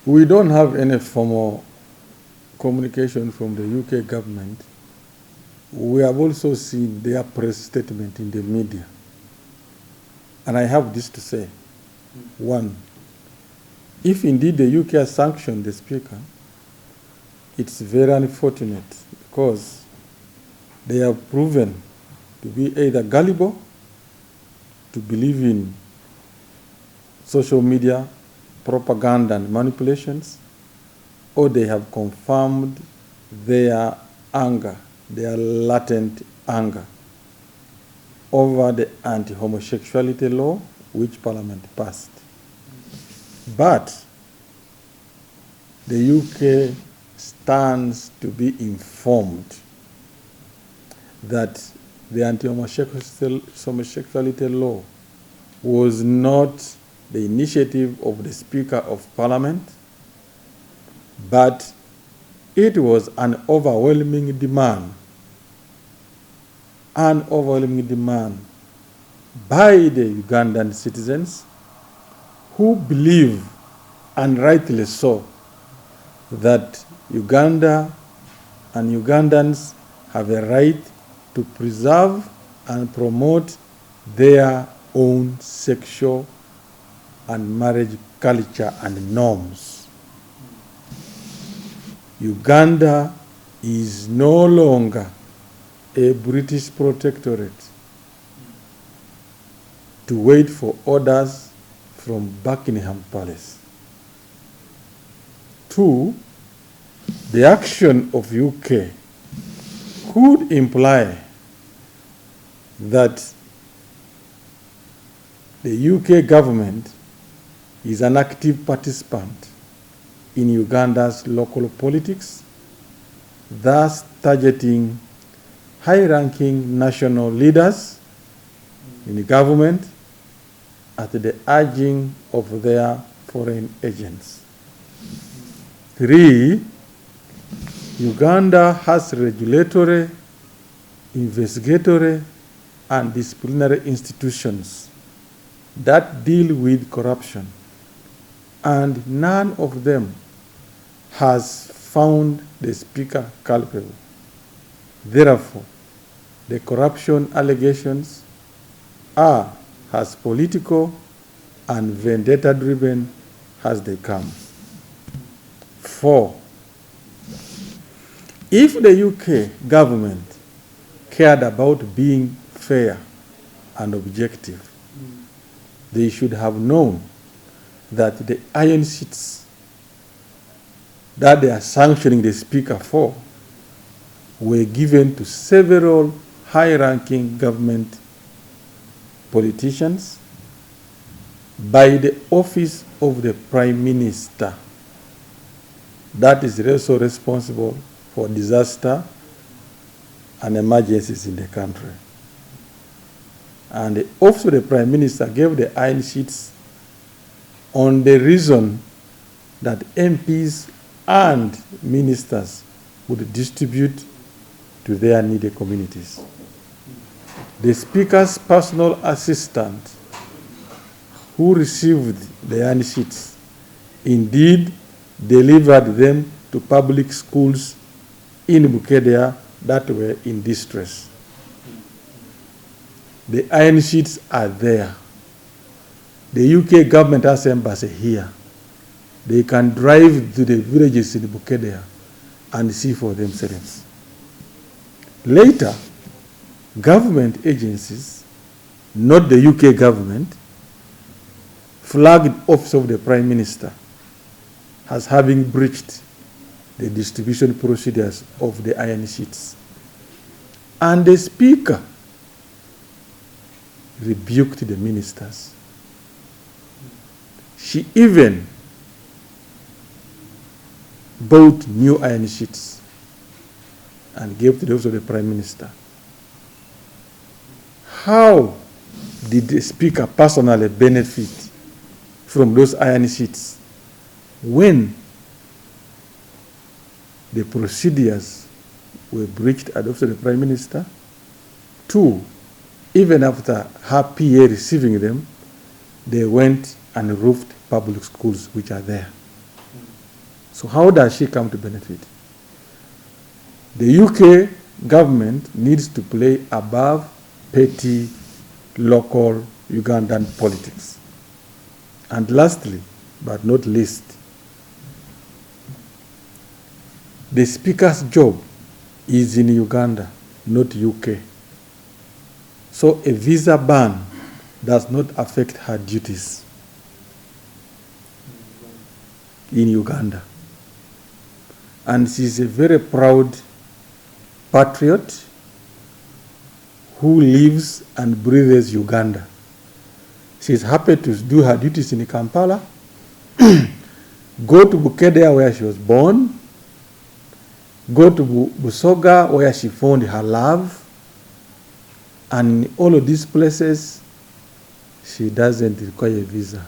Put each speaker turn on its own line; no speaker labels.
We don't have any formal communication from the UK government. We have also seen their press statement in the media. And I have this to say. One, if indeed the UK has sanctioned the Speaker, it's very unfortunate because they have proven to be either gullible, to believe in social media propaganda and manipulations, or they have confirmed their anger, their latent anger over the anti-homosexuality law which Parliament passed. But the UK stands to be informed that the anti-homosexuality law was not the initiative of the Speaker of Parliament, but it was an overwhelming demand by the Ugandan citizens who believe, and rightly so, that Uganda and Ugandans have a right to preserve and promote their own sexual and marriage culture and norms. Uganda is no longer a British protectorate to wait for orders from Buckingham Palace. Two, the action of UK could imply that the UK government is an active participant in Uganda's local politics, thus targeting high-ranking national leaders in the government at the urging of their foreign agents. Three, Uganda has regulatory, investigatory, and disciplinary institutions that deal with corruption, and none of them has found the Speaker culpable. Therefore, the corruption allegations are as political and vendetta-driven as they come. Four, if the UK government cared about being fair and objective, they should have known that the iron sheets that they are sanctioning the Speaker for were given to several high-ranking government politicians by the office of the Prime Minister, that is also responsible for disaster and emergencies in the country. And the office of the Prime Minister gave the iron sheets on the reason that MPs and ministers would distribute to their needy communities. The Speaker's personal assistant, who received the iron sheets, indeed delivered them to public schools in Bukedea that were in distress. The iron sheets are there. The UK government has embassy here. They can drive to the villages in Bukedea and see for themselves. Later, government agencies, not the UK government, flagged office of the Prime Minister as having breached the distribution procedures of the iron sheets. And the Speaker rebuked the ministers. She even bought new iron sheets and gave to the office of the Prime Minister. How did the Speaker personally benefit from those iron sheets when the procedures were breached at the office of the Prime Minister? Two, even after her PA receiving them, they went and roofed public schools which are there. So how does she come to benefit? The UK government needs to play above petty local Ugandan politics. And lastly, but not least, the speaker's job is in Uganda, not UK. So a visa ban does not affect her duties in Uganda. And she's a very proud patriot who lives and breathes Uganda. She's happy to do her duties in Kampala, go to Bukedea where she was born, go to Busoga where she found her love, and in all of these places, she doesn't require a visa.